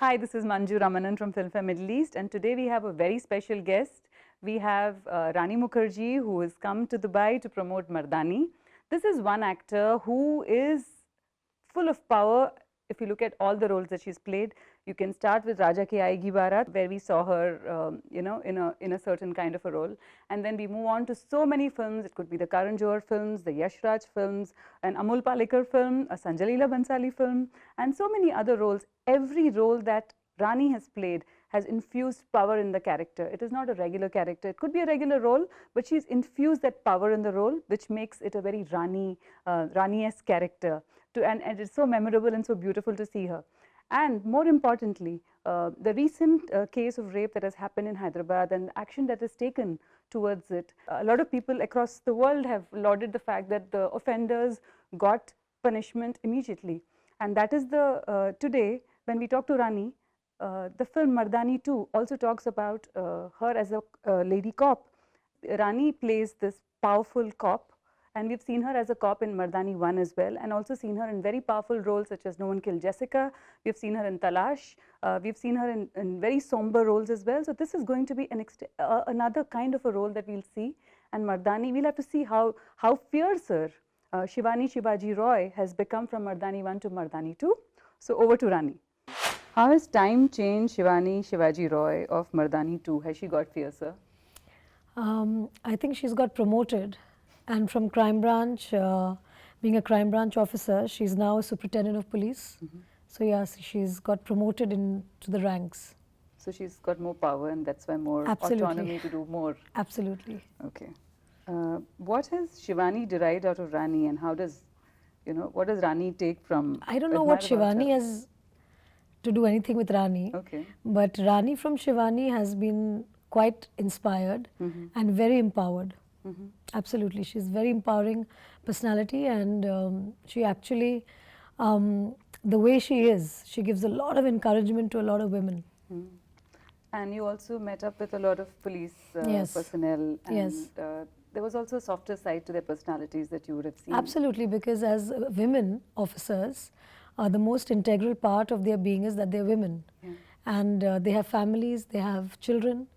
Hi, this is Manju Ramanan from Filmfare Middle East, and today we have a very special guest. We have Rani Mukerji, who has come to Dubai to promote Mardaani. This is one actor who is full of power. If you look at all the roles that she's played, you can start with Raja Ki Aayegi Barat, where we saw her, in a certain kind of a role, and then we move on to so many films. It could be the Karan Johar films, the Yash Raj films, an Amol Palekar film, a Sanjay Leela Bhansali film, and so many other roles. Every role that Rani has played has infused power in the character. It is not a regular character. It could be a regular role, but she's infused that power in the role, which makes it a very Rani-esque character. And it's so memorable and so beautiful to see her. And more importantly, the recent case of rape that has happened in Hyderabad and the action that is taken towards it, a lot of people across the world have lauded the fact that the offenders got punishment immediately. And that is today, when we talk to Rani, the film Mardaani 2 also talks about her as a lady cop. Rani plays this powerful cop, and we've seen her as a cop in Mardaani 1 as well, and also seen her in very powerful roles such as No One Killed Jessica. We've seen her in Talash. We've seen her in very somber roles as well. So this is going to be another kind of a role that we'll see. And Mardaani, we'll have to see how fiercer Shivani Shivaji Roy has become from Mardaani 1 to Mardaani 2. So over to Rani. How has time changed Shivani Shivaji Roy of Mardaani 2? Has she got fiercer? I think she's got promoted, and from crime branch, being a crime branch officer, she's now a superintendent of police. So yes, she's got promoted into the ranks. So she's got more power, and that's why more autonomy to do more. Absolutely. Okay. What has Shivani derived out of Rani, and how does, what does Rani take from? I don't know what Shivani has to do anything with Rani. Okay. But Rani from Shivani has been quite inspired and very empowered. Absolutely. She's very empowering personality, and she actually, the way she is, she gives a lot of encouragement to a lot of women. And you also met up with a lot of police personnel, and there was also a softer side to their personalities that you would have seen. Absolutely, because as women officers, the most integral part of their being is that they're women. And they have families, they have children,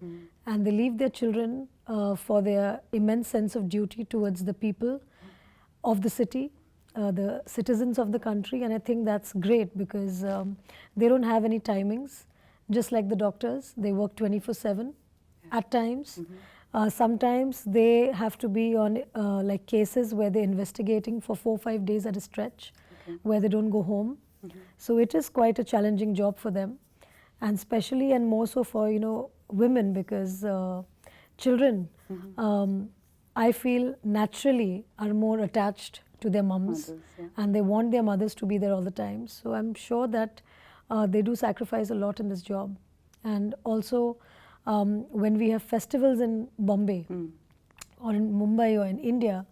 and they leave their children for their immense sense of duty towards the people of the city, the citizens of the country. And I think that's great, because they don't have any timings, just like the doctors. They work 24/7 at times. Sometimes they have to be on like cases where they're investigating for 4 or 5 days at a stretch, where they don't go home. So it is quite a challenging job for them, and especially and more so for women, because children, I feel naturally are more attached to their mums, and they want their mothers to be there all the time. So I'm sure that they do sacrifice a lot in this job. And also when we have festivals in Bombay or in Mumbai or in India,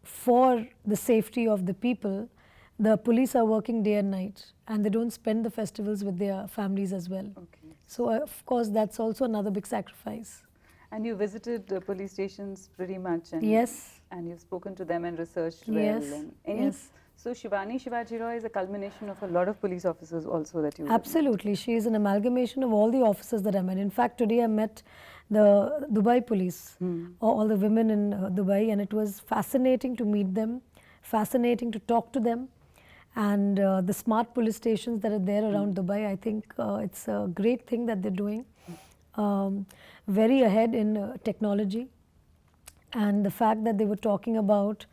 for the safety of the people, the police are working day and night, and they don't spend the festivals with their families as well. So of course that's also another big sacrifice. And you visited the police stations pretty much, and and you've spoken to them and researched well. And so Shivani Shivaji Roy is a culmination of a lot of police officers also that you Absolutely. She is an amalgamation of all the officers that I met. In fact, today I met the Dubai police, all the women in Dubai, and it was fascinating to meet them, fascinating to talk to them. And the smart police stations that are there around Dubai, I think it's a great thing that they're doing. Very ahead in technology. And the fact that they were talking about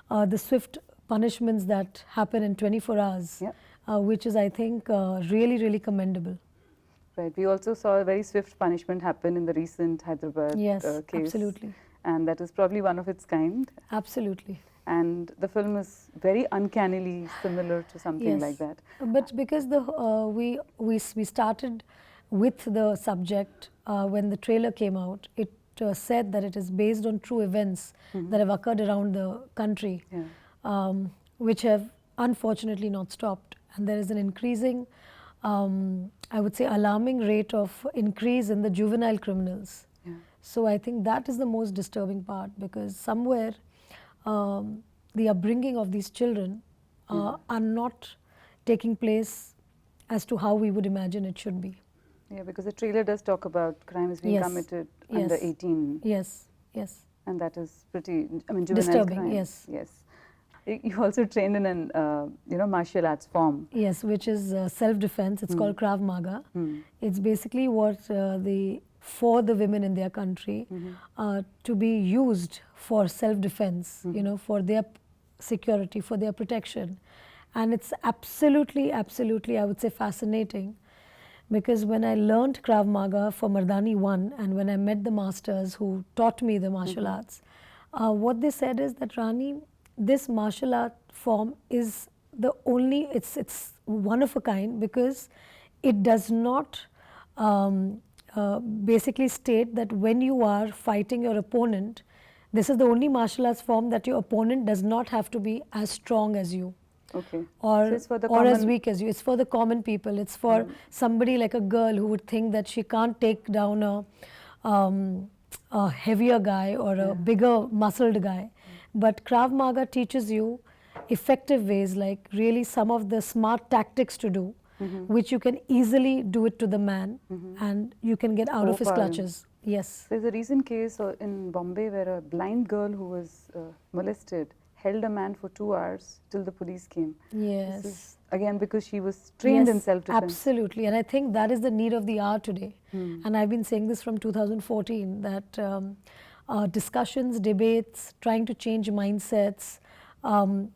the swift punishments that happen in 24 hours, which is, I think, really, really commendable. Right. We also saw a very swift punishment happen in the recent Hyderabad case. Absolutely. And that is probably one of its kind. Absolutely. And the film is very uncannily similar to something like that. But because we started with the subject when the trailer came out, it said that it is based on true events that have occurred around the country, which have unfortunately not stopped. And there is an increasing, I would say, alarming rate of increase in the juvenile criminals. So I think that is the most disturbing part, because somewhere the upbringing of these children are not taking place as to how we would imagine it should be. Yeah, because the trailer does talk about crimes being Yes. committed under Yes. 18. Yes, yes. And that is pretty, I mean, juvenile Disturbing, crime. yes. Yes. You also trained in an, martial arts form. Yes, which is self-defense. It's called Krav Maga. It's basically what for the women in their country to be used for self-defense, for their security, for their protection. And it's absolutely, absolutely, I would say, fascinating. Because when I learned Krav Maga for Mardaani 1 and when I met the masters who taught me the martial arts, what they said is that, Rani, this martial art form is the only, it's one of a kind because it does not basically state that when you are fighting your opponent, this is the only martial arts form that your opponent does not have to be as strong as you. Okay. Or, So it's for the or as common- weak as you. It's for the common people. It's for somebody like a girl who would think that she can't take down a heavier guy or a bigger muscled guy. But Krav Maga teaches you effective ways, like really some of the smart tactics to do, which you can easily do it to the man and you can get out of his Overpower him. clutches. Yes. There's a recent case in Bombay where a blind girl who was molested held a man for 2 hours till the police came. Yes. This is, again, because she was trained in Yes, self-defense. absolutely. And I think that is the need of the hour today. And I've been saying this from 2014 that discussions, debates, trying to change mindsets,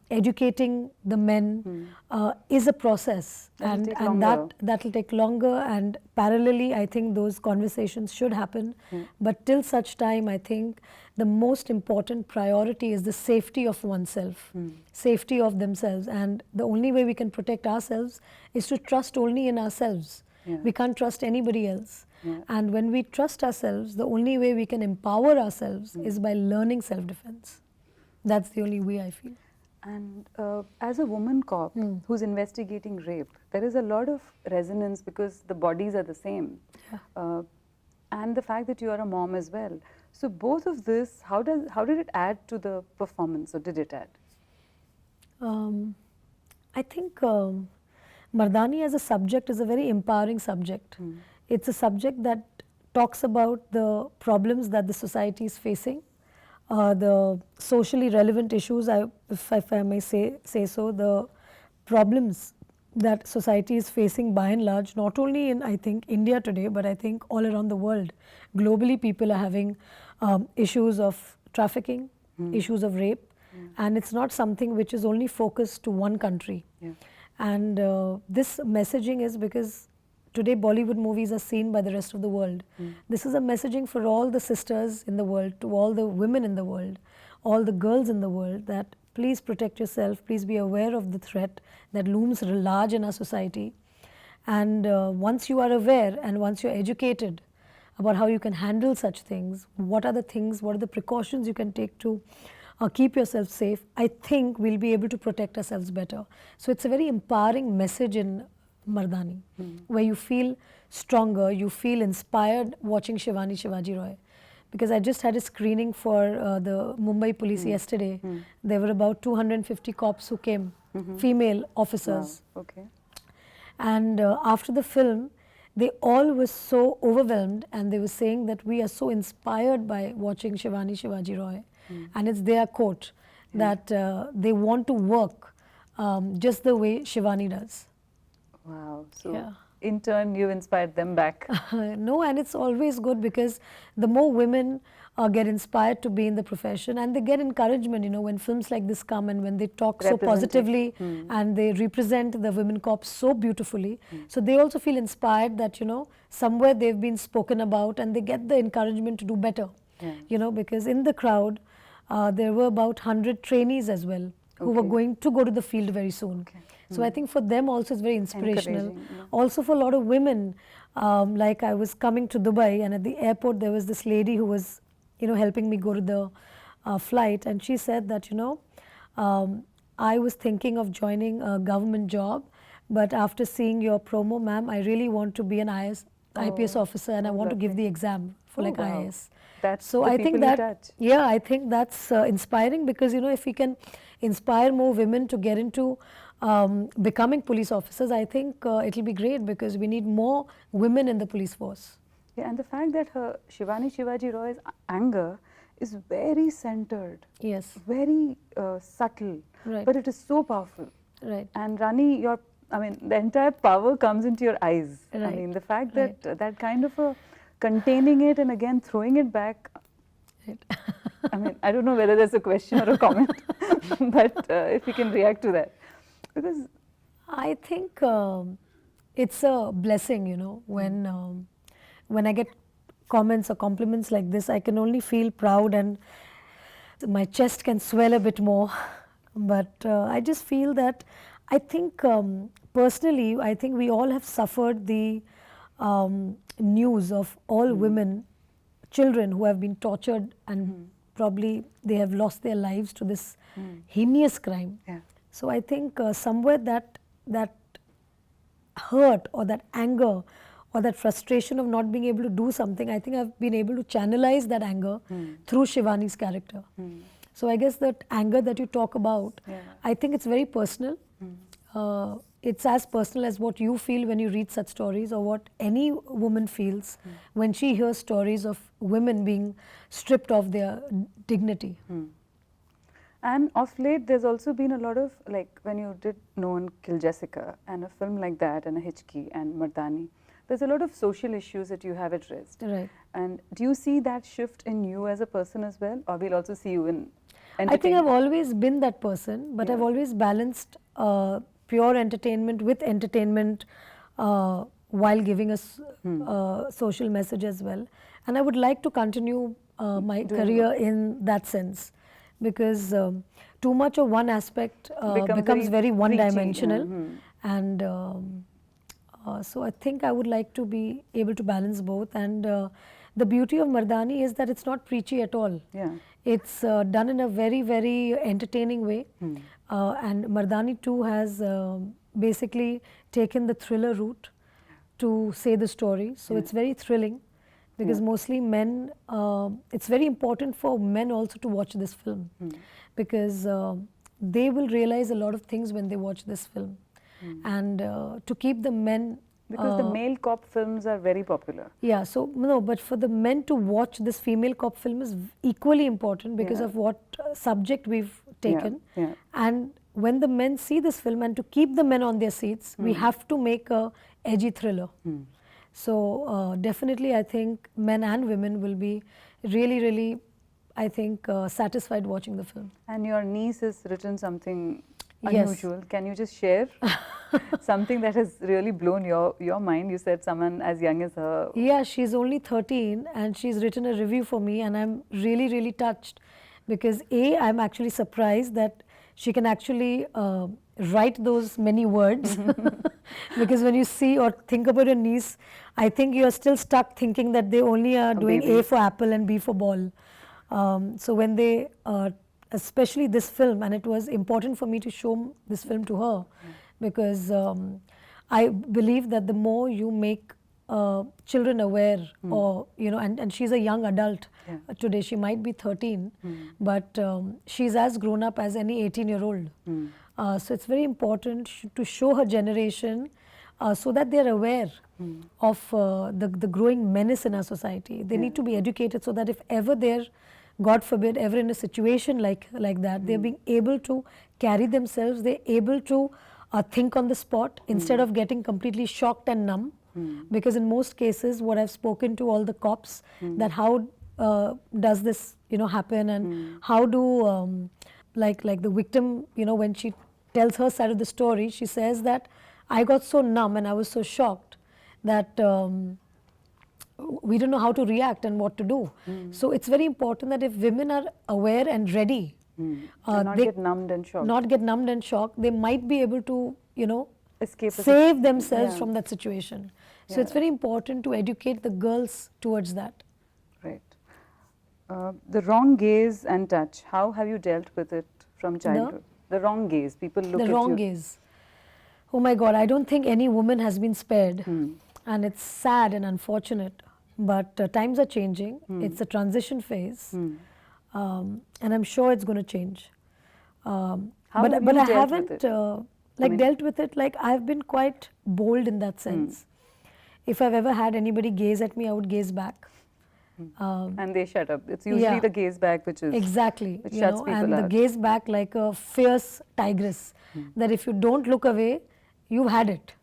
educating the men is a process. That'll take And longer. that will take longer. And parallelly, I think those conversations should happen. But till such time, I think the most important priority is the safety of oneself, safety of themselves. And the only way we can protect ourselves is to trust only in ourselves. Yeah. We can't trust anybody else. Yeah. And when we trust ourselves, the only way we can empower ourselves is by learning self-defense. That's the only way I feel. And as a woman cop who's investigating rape, there is a lot of resonance because the bodies are the same. Yeah. And the fact that you are a mom as well. So both of this, how did it add to the performance, or did it add? I think Mardaani as a subject is a very empowering subject. It's a subject that talks about the problems that the society is facing, the socially relevant issues, if I may say so, the problems that society is facing by and large, not only in, I think, India today, but I think all around the world. Globally, people are having issues of trafficking, issues of rape, and it's not something which is only focused to one country. Yeah. And this messaging is because today Bollywood movies are seen by the rest of the world. This is a messaging for all the sisters in the world, to all the women in the world, all the girls in the world, that please protect yourself, please be aware of the threat that looms large in our society. And once you are aware and once you're educated about how you can handle such things, what are the precautions you can take to keep yourself safe, I think we'll be able to protect ourselves better. So it's a very empowering message in Mardaani, where you feel stronger, you feel inspired watching Shivani Shivaji Roy. Because I just had a screening for the Mumbai police yesterday. There were about 250 cops who came, female officers. Wow. Okay. And after the film, they all were so overwhelmed and they were saying that we are so inspired by watching Shivani Shivaji Roy. And it's their quote that they want to work just the way Shivani does. Wow. So Yeah. in turn, you inspired them back. No, and it's always good because the more women get inspired to be in the profession and they get encouragement, when films like this come and when they talk so positively and they represent the women cops so beautifully. So they also feel inspired that, somewhere they've been spoken about and they get the encouragement to do better. Yeah. Because in the crowd, there were about 100 trainees as well who were going to go to the field very soon. Okay. So I think for them also it's very inspirational. Encouraging, yeah. Also for a lot of women, like I was coming to Dubai and at the airport there was this lady who was, helping me go to the flight, and she said that, I was thinking of joining a government job, but after seeing your promo, ma'am, I really want to be an IPS officer and I want to give the exam for like wow. IAS. That's So the I think people you that, touch. yeah, I think that's inspiring because, if we can inspire more women to get into becoming police officers, I think it'll be great because we need more women in the police force. Yeah, and the fact that her Shivani Shivaji Roy's anger is very centered, Yes. very subtle, Right. but it is so powerful. Right. And Rani, the entire power comes into your eyes. I Right. mean, the fact that that kind of a containing it and again throwing it back. Right. I mean, I don't know whether there's a question or a comment, but if you can react to that, because I think it's a blessing, you know, when I get comments or compliments like this, I can only feel proud and my chest can swell a bit more. But I just feel that I think personally, I think we all have suffered the news of all women, children who have been tortured and probably they have lost their lives to this heinous crime. yeah, So I think somewhere that hurt or that anger or that frustration of not being able to do something, I think I've been able to channelize that anger through Shivani's character. So I guess that anger that you talk about, Yeah. I think it's very personal. It's as personal as what you feel when you read such stories or what any woman feels when she hears stories of women being stripped of their dignity. And of late, there's also been a lot of, like, when you did No One Kill Jessica and a film like that and a Hitchki and Mardaani, there's a lot of social issues that you have addressed. Right. And do you see that shift in you as a person as well? Or we'll also see you in I think I've always been that person, but I've always balanced pure entertainment with entertainment while giving us social message as well. And I would like to continue my career in that sense because too much of one aspect becomes very one-dimensional. And so I think I would like to be able to balance both. And the beauty of Mardaani is that it's not preachy at all. Yeah. It's done in a very, very entertaining way. And Mardaani too has basically taken the thriller route to say the story. So it's very thrilling because mostly men, it's very important for men also to watch this film because they will realize a lot of things when they watch this film. And to keep the men because the male cop films are very popular. Yeah, so no, but for the men to watch this female cop film is equally important because of what subject we've taken. Yeah. And when the men see this film and to keep the men on their seats, we have to make a edgy thriller. So definitely I think men and women will be really, really, I think, satisfied watching the film. And your niece has written something unusual. Can you just share something that has really blown your mind? You said someone as young as her. Yeah, she's only 13 and she's written a review for me and I'm really, really touched because I'm actually surprised that she can actually write those many words because when you see or think about your niece, I think you're still stuck thinking that they only are doing A for apple and B for ball. So when they especially this film, and it was important for me to show this film to her because I believe that the more you make children aware or, you know, and she's a young adult today, she might be 13, but she's as grown up as any 18-year-old. So it's very important to show her generation so that they're aware of the growing menace in our society. They need to be educated so that if ever they're, God forbid, ever in a situation like that, they're being able to carry themselves, they're able to think on the spot instead of getting completely shocked and numb. Because in most cases, what I've spoken to all the cops, that how does this, you know, happen and how do, like the victim, you know, when she tells her side of the story, she says that I got so numb and I was so shocked that we don't know how to react and what to do. So it's very important that if women are aware and ready, not get numbed and shocked. Not get numbed and shocked, they might be able to, you know, escape save themselves from that situation. So it's very important to educate the girls towards that. Right. The wrong gaze and touch, how have you dealt with it from childhood? The wrong gaze, people look at you. The wrong gaze. Oh my God, I don't think any woman has been spared. And it's sad and unfortunate. But times are changing. It's a transition phase. And I'm sure it's going to change. How but have you I dealt haven't, with it? Like dealt with it, like I've been quite bold in that sense. If I've ever had anybody gaze at me, I would gaze back. And they shut up. It's usually Yeah. the gaze back which is Exactly, which you shuts know, people and the out. gaze back like a fierce tigress, that if you don't look away, you've had it.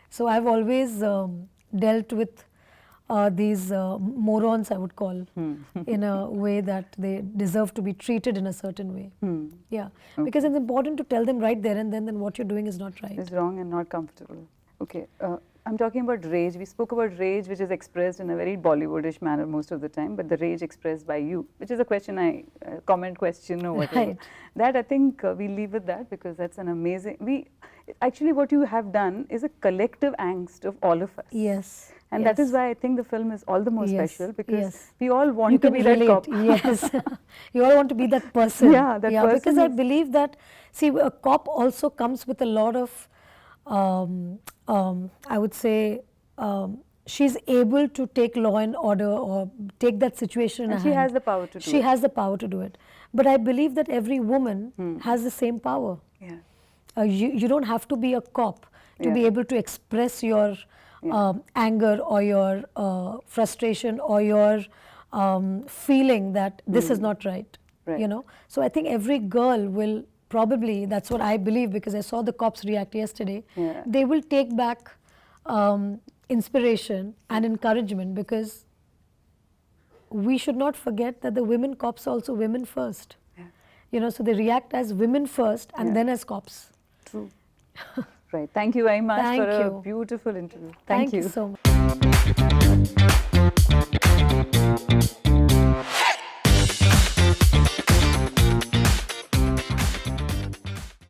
So I've always dealt with these morons, I would call, in a way that they deserve to be treated in a certain way. Yeah, because it's important to tell them right there and then what you're doing is not right. Is wrong and not comfortable. Okay, I'm talking about rage. We spoke about rage, which is expressed in a very Bollywoodish manner most of the time, but the rage expressed by you, which is a question comment question or whatever. Right. That I think we leave with that, because that's an amazing. Actually, what you have done is a collective angst of all of us. Yes. And yes. that is why I think the film is all the more Yes, special, because yes. we all want You to can be relate, that cop. yes. You all want to be that person. Yeah, that person because I is- believe that, see, a cop also comes with a lot of, I would say, she's able to take law and order or take that situation in And her she hand. has the power to do She it. has the power to do it. But I believe that every woman has the same power. Yeah. You don't have to be a cop to be Yeah. able to express your anger or your frustration or your feeling that this is not right, Right. you know. So I think every girl will probably, that's what I believe, because I saw the cops react yesterday, Yeah. they will take back inspiration and encouragement, because we should not forget that the women cops are also women first. Yeah. You know, so they react as women first and Yeah. then as cops. True. Right. Thank you very much Thank for a you. beautiful interview. Thank you so much.